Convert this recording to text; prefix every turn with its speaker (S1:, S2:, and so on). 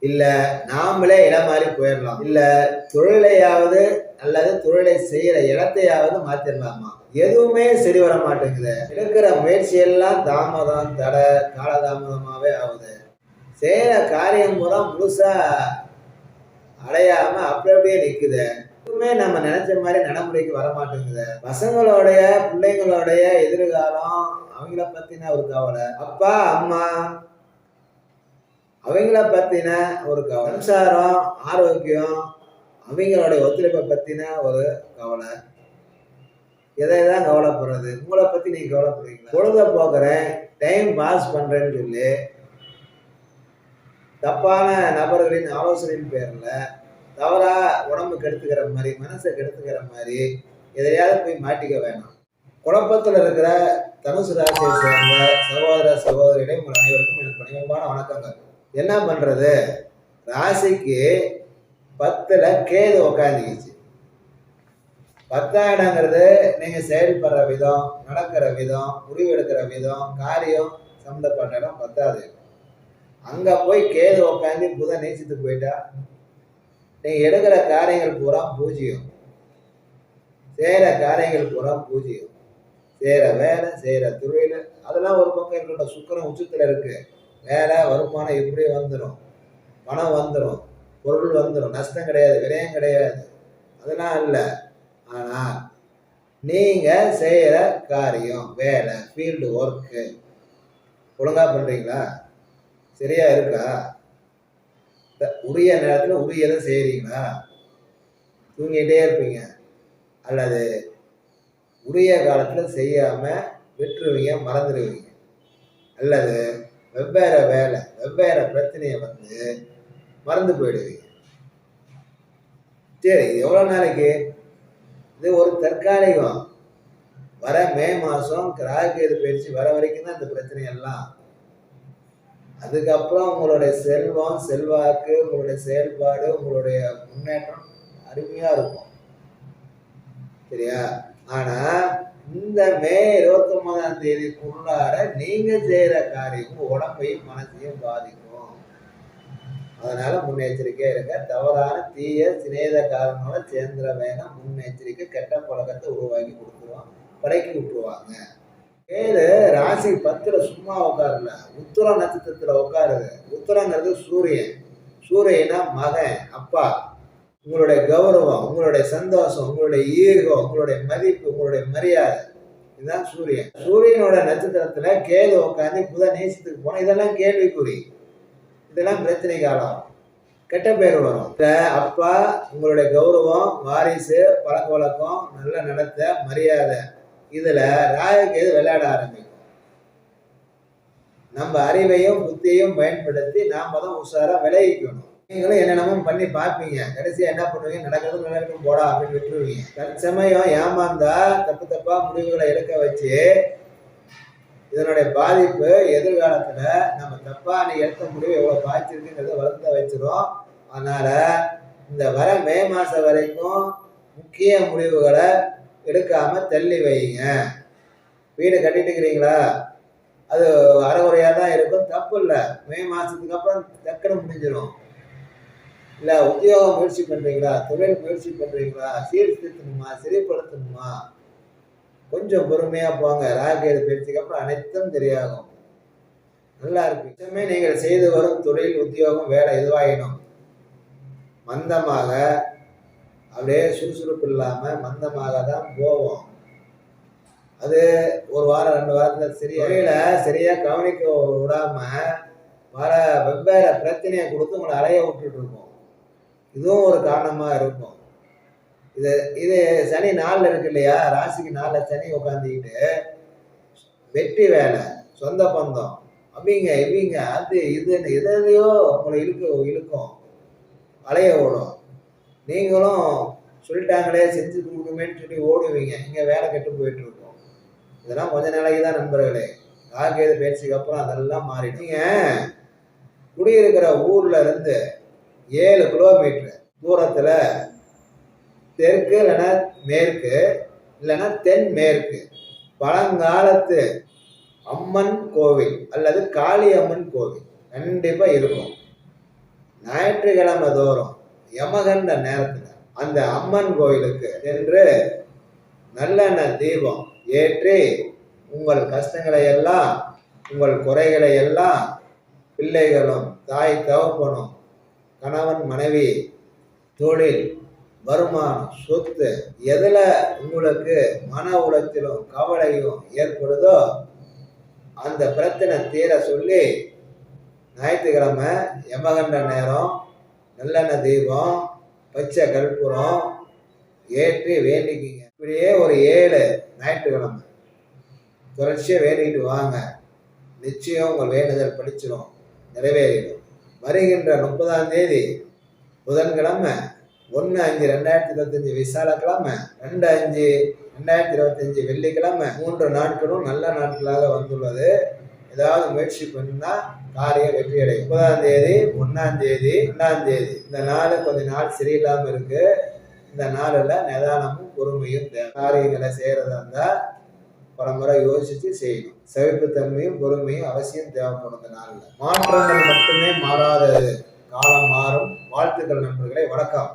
S1: இல்ல நாமளே இடம் மாறி போயிடலாம், இல்ல தொழிலையாவது அல்லது தொழிலை செய்யற இடத்தையாவது மாத்திரலாமா? எதுவுமே சரி வர மாட்டேங்குது. இருக்கிற முயற்சியெல்லாம் தாமதம், தடை, காலதாமதமாவே ஆகுது. செய்யற காரியம் பூரா முழுசா அடையாம அப்படியே நிக்குது. எதுவுமே நம்ம நினைச்ச மாதிரி நடைமுறைக்கு வர மாட்டேங்குது. பசங்களுடைய பிள்ளைங்களுடைய எதிர்காலம், அவங்கள பத்தின ஒரு கவலை, அப்பா அம்மா அவங்கள பத்தின ஒரு கவலை, சம்சாரம் ஆரோக்கியம் அவங்களுடைய ஒத்துழைப்பை பத்தின ஒரு கவலை. எதைதான் கவலைப்படுறது? உங்களை பத்தி நீங்க கவலைப்படுறீங்களா? பொழுத போக்குறேன், டைம் பாஸ் பண்றேன்னு சொல்லி தப்பான நபர்களின் ஆலோசனையின் பேர்ல தவறா உடம்பு கெடுத்துக்கிற மாதிரி, மனசை கெடுத்துக்கிற மாதிரி எதையாவது போய் மாட்டிக்க வேணாம். குழப்பத்தில் இருக்கிற தனுசு ராசியை சேர்ந்த சகோதர சகோதரிகளை உங்கள் அனைவருக்கும் எனக்கு பணிவன்பான வணக்கங்கள். என்ன பண்றது? ராசிக்கு 10ல கேது உக்காந்துக்கிச்சு. 10ஆம் இடங்கிறது நீங்க செயல்படுற விதம், நடக்கிற விதம், முடிவு எடுக்கிற விதம், காரியம் சம்பந்தப்பட்ட இடம் 10வது. அங்க போய் கேது உக்காந்து புதன் நீச்சிட்டு போயிட்டா நீங்க எடுக்கிற காரியங்கள் பூரா பூஜ்ஜியம், செய்யற காரியங்கள் பூரா பூஜ்ஜியம். செய்யற வேலை, செய்யற தொழில் அதெல்லாம் ஒரு பக்கம் இருக்கட்டும். சுக்கிரன் உச்சத்துல இருக்கு. வேலை, வருமானம் இப்படி வந்துடும், பணம் வந்துடும், பொருள் வந்துடும், நஷ்டம் கிடையாது, விரயம் கிடையாது, அதெல்லாம் இல்லை. ஆனா நீங்க செய்யற காரியம், வேலை, ஃபீல்டு ஒர்க்கு ஒழுங்கா பண்றீங்களா? சரியா இருக்கா? உரிய நேரத்தில் உரியதை செய்யறீங்களா? தூங்கிட்டே இருப்பீங்க அல்லது உரிய காலத்தில் செய்யாம விட்டுருவீங்க, மறந்துடுவீங்க, அல்லது வெவ்வேறு வேலை, வெவ்வேறு பிரச்சனையை மறந்து போயிடுவீங்க. சரி, எவ்வளோ நாளைக்கு? இது ஒரு தற்காலிகம். வர மே மாதம் ராகுகேது பயிற்சி வர வரைக்கும் தான் இந்த பிரச்சனை எல்லாம். அதுக்கப்புறம் உங்களுடைய செல்வம், செல்வாக்கு, உங்களுடைய செயல்பாடு, உங்களுடைய முன்னேற்றம் அருமையா இருக்கும். சரியா? ஆனா இந்த மே 29ஆம் தேதிக்குள்ளார நீங்க செய்யற காரியம் உடம்பையும் மனசையும் பாதிக்கும். அதனால முன்னெச்சரிக்கையா இருக்க. தவறான தீய சிநேகக்காரனோட சேர்ந்துட வேணாம். முன்னெச்சரிக்கை. கெட்ட பழக்கத்தை உருவாக்கி கொடுத்துருவான், படைக்கி விட்டுருவாங்க. கேது ராசி 10ல சும்மா உட்காருல, உத்திர நட்சத்திரத்துல உட்காருது. உத்திரங்கிறது சூரியன். சூரியனா மகன், அப்பா. உங்களுடைய கௌரவம், உங்களுடைய சந்தோஷம், உங்களுடைய ஈகோ, உங்களுடைய மதிப்பு, உங்களுடைய மரியாதை, இதுதான் சூரியன். சூரியனோட நட்சத்திரத்துல கேது உட்காந்து புதன் நேசத்துக்கு போனா இதெல்லாம் கேள்விக்குறி, இதெல்லாம் பிரச்சனை காலம், கெட்ட பேர் வரும். அப்பா, உங்களுடைய கௌரவம், வாரிசு, பழக்க வழக்கம், நல்ல நடத்த, மரியாதை, இதுல ராகுகேது விளையாட ஆரம்பிக்கும். நம்ம அறிவையும் புத்தியையும் பயன்படுத்தி நாம தான் உஷாரா விளைவிக்கணும். நீங்களும் என்னென்னமும் பண்ணி பார்ப்பீங்க, கடைசியா என்ன பண்ணுவீங்க? நடக்கிறது நடக்கும் போடா அப்படின்னு விட்டுருவீங்க. தற்சமயம் ஏமாந்தா தப்பா முடிவுகளை எடுக்க வச்சு இதனுடைய பாதிப்பு எதிர்காலத்துல நம்ம தப்பா நீ எடுத்த முடிவு எவ்வளவு பாய்ச்சிருக்குங்கிறத வளர்த்த வச்சிரும். அதனால இந்த வர மே மாசம் வரைக்கும் முக்கிய முடிவுகளை எடுக்காம தள்ளி வைங்க. வீடு கட்டிட்டு இருக்கிறீங்களா? அது அறகுறையா தான் இருக்கும், தப்பு இல்லை. மே மாசத்துக்கு அப்புறம் டக்குன்னு முடிஞ்சிடும். இல்ல உத்தியோகம் முயற்சி பண்றீங்களா? தொழில் முயற்சி பண்றீங்களா? சீர்திருத்தணுமா, சரிப்படுத்தணுமா? கொஞ்சம் பொறுமையா போங்க. ராகுகேது பயிற்சிக்கு அப்புறம் அனைத்தும் சரியாகும். நல்லா இருக்கு. நீங்கள் செய்து வரும் தொழில், உத்தியோகம், வேலை எதுவாயினும் மந்தமாக, அப்படியே சுறுசுறுப்பு இல்லாம மந்தமாக தான் போவோம். அது ஒரு வாரம் 2 வாரத்துல சரியா கவனிக்க விடாம வர வெவ்வேறு பிரச்சனையை கொடுத்து உங்களை அலைய விட்டுட்டு இருக்கோம். இதுவும் ஒரு காரணமா இருக்கும். இது சனி 4ல் இருக்கு இல்லையா? ராசிக்கு 4ல் சனி உட்காந்துக்கிட்டு வெற்றி வேலை, சொந்த பந்தம், அப்படிங்க இவங்க அது இதுன்னு எதையோ உங்களை இழுக்கும், அலைய விடும். நீங்களும் சொல்லிட்டாங்களே செஞ்சு கொடுக்குமேன்னு சொல்லி ஓடுவீங்க. இங்க வேலை கெட்டு போயிட்டு இருக்கும். இதெல்லாம் கொஞ்ச நாளைக்கு தான் நண்பர்களே. ராகுகேது பயிற்சிக்கு அப்புறம் அதெல்லாம் மாறிடுங்க. குடியிருக்கிற ஊர்ல இருந்து 7 கிலோமீட்டர் தூரத்துல தெற்கு இல்லைன்னா மேற்கு இல்லைன்னா தென்மேற்கு பழங்காலத்து அம்மன் கோவில் அல்லது காளி அம்மன் கோவில் கண்டிப்பா இருக்கும். ஞாயிற்றுக்கிழமை தோறும் யமகண்ட நேரத்துல அந்த அம்மன் கோயிலுக்கு சென்று நல்லெண்ணெய் தீபம் ஏற்றி உங்கள் கஷ்டங்களை எல்லாம், உங்கள் குறைகளை எல்லாம், பிள்ளைகளும் தாய் தகப்பனும் கணவன் மனைவி தொழில் வருமானம் சொத்து எதுல உங்களுக்கு மன உளைச்சலும் கவலையும் ஏற்படுதோ அந்த பிரச்சனை தீர சொல்லி ஞாயிற்றுக்கிழமை யமகண்ட நேரம் நல்லெண்ணெய் தீபம் பச்சை கற்பூரம் ஏற்றி வேண்டிக்கிங்க. இப்படியே ஒரு 7 ஞாயிற்றுக்கிழமை தொடர்ச்சியாக வேண்டிக்கிட்டு வாங்க. நிச்சயம் உங்கள் வேண்டுதல் படிச்சிடும், நிறைவேறிடும். வருகின்ற 30ஆம் தேதி புதன்கிழமை 1/5/2025 விசாலக்கிழமை, 2/5/2025 வெள்ளிக்கிழமை 3 நாட்களும் நல்ல நாட்களாக வந்துள்ளது. ஏதாவது முயற்சி பண்ணினா காரியம் வெற்றி அடையும். 30ஆம் தேதி, 1ஆம் தேதி, 2ஆம் தேதி இந்த நாள் கொஞ்ச நாள் சரியில்லாமல் இருக்கு. இந்த நாளில் நிதானமும் பொறுமையும் காரியங்களை செய்யறதா இருந்தால் பலமுறை யோசிச்சு செய்யணும். சகிப்புத்தன்மையும் பொறுமையும் அவசியம் தேவைப்படும். இந்த நாளில் மாற்றங்கள் மட்டுமே மாறாதது. காலம் மாறும். வாழ்த்துக்கள் நண்பர்களே. வணக்கம்.